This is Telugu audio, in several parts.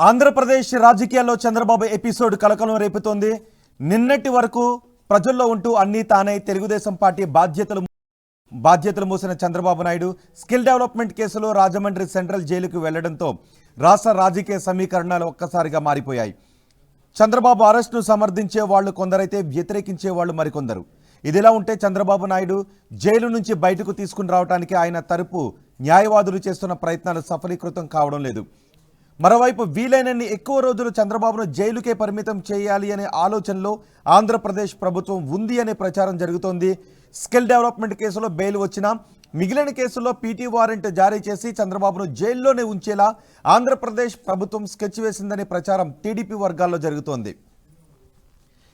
ఆంధ్రప్రదేశ్ రాజకీయాల్లో చంద్రబాబు ఎపిసోడ్ కలకలం రేపుతోంది. నిన్నటి వరకు ప్రజల్లో ఉంటూ అన్నీ తానై తెలుగుదేశం పార్టీ బాధ్యతలు మోసిన చంద్రబాబు నాయుడు స్కిల్ డెవలప్మెంట్ కేసులో రాజమండ్రి సెంట్రల్ జైలుకు వెళ్లడంతో రాష్ట్ర రాజకీయ సమీకరణాలు ఒక్కసారిగా మారిపోయాయి. చంద్రబాబు అరెస్టును సమర్థించే వాళ్ళు కొందరైతే వ్యతిరేకించే వాళ్ళు మరికొందరు. ఇదిలా ఉంటే చంద్రబాబు నాయుడు జైలు నుంచి బయటకు తీసుకుని రావడానికి ఆయన తరపు న్యాయవాదులు చేస్తున్న ప్రయత్నాలు సఫలీకృతం కావడం లేదు. మరోవైపు వీలైనన్ని ఎక్కువ రోజులు చంద్రబాబును జైలుకే పరిమితం చేయాలి అనే ఆలోచనలో ఆంధ్రప్రదేశ్ ప్రభుత్వం ఉంది అనే ప్రచారం జరుగుతోంది. స్కిల్ డెవలప్మెంట్ కేసులో బెయిల్ వచ్చినా మిగిలిన కేసుల్లో పీటీ వారెంట్ జారీ చేసి చంద్రబాబును జైల్లోనే ఉంచేలా ఆంధ్రప్రదేశ్ ప్రభుత్వం స్కెచ్ వేసిందనే ప్రచారం టీడీపీ వర్గాల్లో జరుగుతోంది.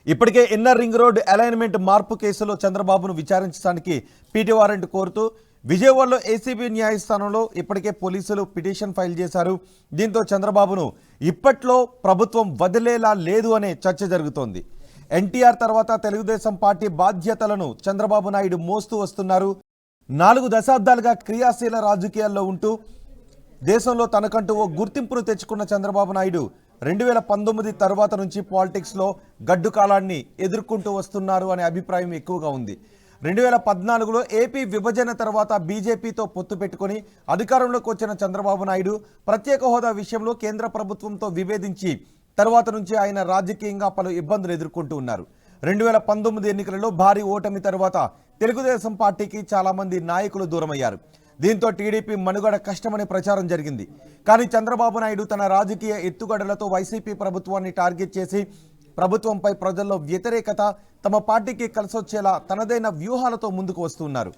ఇప్పటికే ఇన్నర్ రింగ్ రోడ్ అలైన్మెంట్ మార్పు కేసులో చంద్రబాబును విచారించడానికి పీటీ వారెంట్ కోరుతూ విజయవాడలో ఏసీబీ న్యాయస్థానంలో ఇప్పటికే పోలీసులు పిటిషన్ ఫైల్ చేశారు. దీంతో చంద్రబాబును ఇప్పట్లో ప్రభుత్వం వదిలేలా లేదు అనే చర్చ జరుగుతోంది. ఎన్టీఆర్ తర్వాత తెలుగుదేశం పార్టీ బాధ్యతలను చంద్రబాబు నాయుడు మోస్తూ వస్తున్నారు. 4 దశాబ్దాలుగా క్రియాశీల రాజకీయాల్లో ఉంటూ దేశంలో తనకంటూ ఓ గుర్తింపును తెచ్చుకున్న చంద్రబాబు నాయుడు 2019 తర్వాత నుంచి పాలిటిక్స్లో గడ్డు కాలాన్ని ఎదుర్కొంటూ వస్తున్నారు అనే అభిప్రాయం ఎక్కువగా ఉంది. 2014లో ఏపీ విభజన తర్వాత బీజేపీతో పొత్తు పెట్టుకుని అధికారంలోకి వచ్చిన చంద్రబాబు నాయుడు ప్రత్యేక హోదా విషయంలో కేంద్ర ప్రభుత్వంతో విభేదించి తర్వాత నుంచి ఆయన రాజకీయంగా పలు ఇబ్బందులు ఎదుర్కొంటూ ఉన్నారు. 2019 ఎన్నికలలో భారీ ఓటమి తర్వాత తెలుగుదేశం పార్టీకి చాలామంది నాయకులు దూరమయ్యారు. దీంతో టీడీపీ మనుగడ కష్టమనే ప్రచారం జరిగింది. కానీ చంద్రబాబు నాయుడు తన రాజకీయ ఎత్తుగడలతో వైసీపీ ప్రభుత్వాన్ని టార్గెట్ చేసి ప్రభుత్వంపై ప్రజల్లో వ్యతిరేకత తమ పార్టీకి కలిసొచ్చేలా తనదైన వ్యూహాలతో ముందుకు వస్తున్నారు.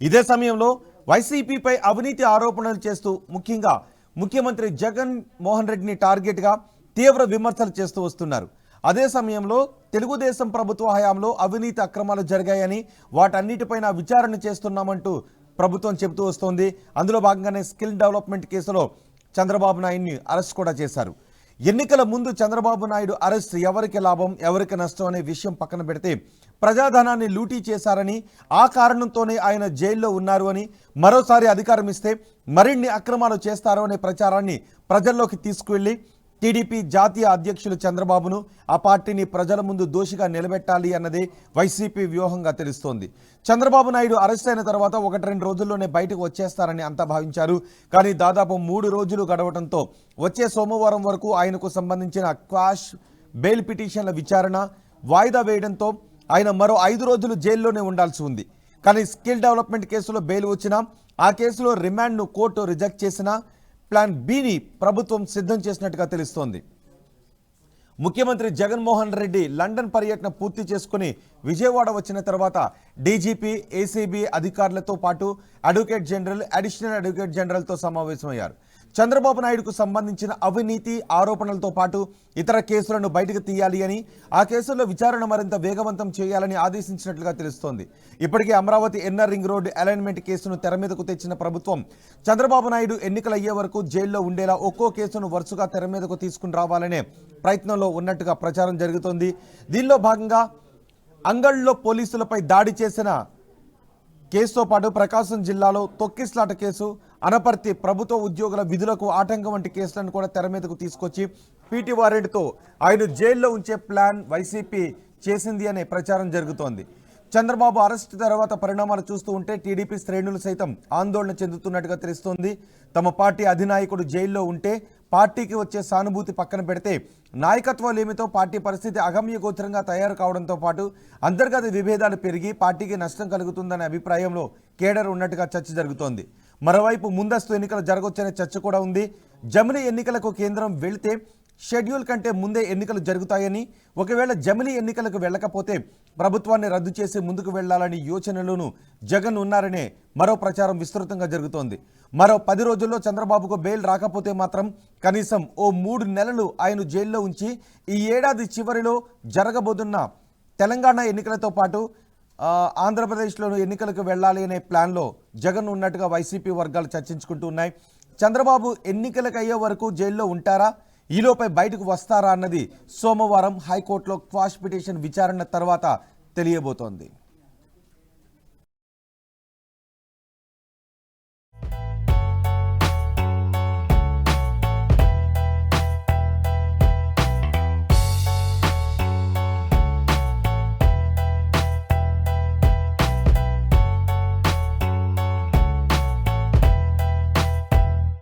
ఇదే సమయంలో వైసీపీపై అవినీతి ఆరోపణలు చేస్తూ ముఖ్యంగా ముఖ్యమంత్రి జగన్ మోహన్ రెడ్డిని టార్గెట్గా తీవ్ర విమర్శలు చేస్తూ వస్తున్నారు. అదే సమయంలో తెలుగుదేశం ప్రభుత్వ హయాంలో అవినీతి అక్రమాలు జరిగాయని వాటన్నిటిపైన విచారణ చేస్తున్నామంటూ ప్రభుత్వం చెబుతూ వస్తోంది. అందులో భాగంగానే స్కిల్ డెవలప్మెంట్ కేసులో చంద్రబాబు నాయుడిని అరెస్ట్ కూడా చేశారు. ఎన్నికల ముందు చంద్రబాబు నాయుడు అరెస్ట్ ఎవరికి లాభం ఎవరికి నష్టం అనే విషయం పక్కన పెడితే ప్రజాధనాన్ని లూటీ చేశారని ఆ కారణంతోనే ఆయన జైల్లో ఉన్నారు అని మరోసారి అధికారం ఇస్తే మరిన్ని అక్రమాలు చేస్తారు అనే ప్రచారాన్ని ప్రజల్లోకి తీసుకువెళ్లి టీడీపీ జాతీయ అధ్యక్షులు చంద్రబాబును ఆ పార్టీని ప్రజల ముందు దోషిగా నిలబెట్టాలి అన్నదే వైసీపీ వ్యూహంగా తెలుస్తోంది. చంద్రబాబు నాయుడు అరెస్ట్ అయిన తర్వాత 1-2 రోజుల్లోనే బయటకు వచ్చేస్తారని అంతా భావించారు. కానీ దాదాపు 3 రోజులు గడవడంతో వచ్చే సోమవారం వరకు ఆయనకు సంబంధించిన క్వాష్ బెయిల్ పిటిషన్ల విచారణ వాయిదా వేయడంతో ఆయన మరో 5 రోజులు జైల్లోనే ఉండాల్సి ఉంది. కానీ స్కిల్ డెవలప్మెంట్ కేసులో బెయిల్ వచ్చినా ఆ కేసులో రిమాండ్ను కోర్టు రిజెక్ట్ చేసినా ప్లాన్ బిని ప్రభుత్వం సిద్ధం చేసినట్టుగా తెలుస్తోంది. ముఖ్యమంత్రి జగన్మోహన్ రెడ్డి లండన్ పర్యటన పూర్తి చేసుకుని విజయవాడ వచ్చిన తర్వాత డీజీపీ ఏసీబీ అధికారులతో పాటు అడ్వకేట్ జనరల్ అడిషనల్ అడ్వకేట్ జనరల్తో సమావేశమయ్యారు. చంద్రబాబు నాయుడుకు సంబంధించిన అవినీతి ఆరోపణలతో పాటు ఇతర కేసులను బయటకు తీయాలి అని ఆ కేసుల్లో విచారణ మరింత వేగవంతం చేయాలని ఆదేశించినట్లుగా తెలుస్తోంది. ఇప్పటికే Amaravati inner ring road alignment కేసును తెర మీదకు తెచ్చిన ప్రభుత్వం చంద్రబాబు నాయుడు ఎన్నికలయ్యే వరకు జైల్లో ఉండేలా ఒక్కో కేసును వరుసగా తెర మీదకు తీసుకుని రావాలనే ప్రయత్నంలో ఉన్నట్టుగా ప్రచారం జరుగుతోంది. దీనిలో భాగంగా అంగళ్ళలో పోలీసులపై దాడి చేసిన కేసుతో పాటు ప్రకాశం జిల్లాలో తొక్కిస్లాట కేసు, అనపర్తి ప్రభుత్వ ఉద్యోగుల విధులకు ఆటంకం వంటి కేసులను కూడా తెర మీదకు తీసుకొచ్చి పీటీ వారెంట్తో ఆయన జైల్లో ఉంచే ప్లాన్ వైసీపీ చేసింది అనే ప్రచారం జరుగుతోంది. చంద్రబాబు అరెస్ట్ తర్వాత పరిణామాలు చూస్తూ ఉంటే టీడీపీ శ్రేణులు సైతం ఆందోళన చెందుతున్నట్టుగా తెలుస్తోంది. తమ పార్టీ అధినాయకుడు జైల్లో ఉంటే పార్టీకి వచ్చే సానుభూతి పక్కన పెడితే నాయకత్వాలేమితో పార్టీ పరిస్థితి అగమ్యగోచరంగా తయారు కావడంతో పాటు అంతర్గత విభేదాలు పెరిగి పార్టీకి నష్టం కలుగుతుందనే అభిప్రాయంలో కేడర్ ఉన్నట్టుగా చర్చ జరుగుతోంది. మరోవైపు ముందస్తు ఎన్నికలు జరగొచ్చనే చర్చ కూడా ఉంది. జమిలీ ఎన్నికలకు కేంద్రం వెళితే షెడ్యూల్ కంటే ముందే ఎన్నికలు జరుగుతాయని, ఒకవేళ జమిలీ ఎన్నికలకు వెళ్ళకపోతే ప్రభుత్వాన్ని రద్దు చేసి ముందుకు వెళ్లాలని యోచనలోనూ జగన్ ఉన్నారనే మరో ప్రచారం విస్తృతంగా జరుగుతోంది. మరో 10 రోజుల్లో చంద్రబాబుకు బెయిల్ రాకపోతే మాత్రం కనీసం ఓ 3 నెలలు ఆయన జైల్లో ఉంచి ఈ ఏడాది చివరిలో జరగబోతున్న తెలంగాణ ఎన్నికలతో పాటు ఆంధ్రప్రదేశ్లోనూ ఎన్నికలకు వెళ్ళాలి అనే ప్లాన్లో జగన్ ఉన్నట్టుగా వైసీపీ వర్గాలు చర్చించుకుంటూ ఉన్నాయి. చంద్రబాబు ఎన్నికలకు అయ్యే వరకు జైల్లో ఉంటారా, ఈలోపై బయటకు వస్తారా అన్నది సోమవారం హైకోర్టులో క్వాష్ పిటిషన్ విచారణ తర్వాత తెలియబోతోంది.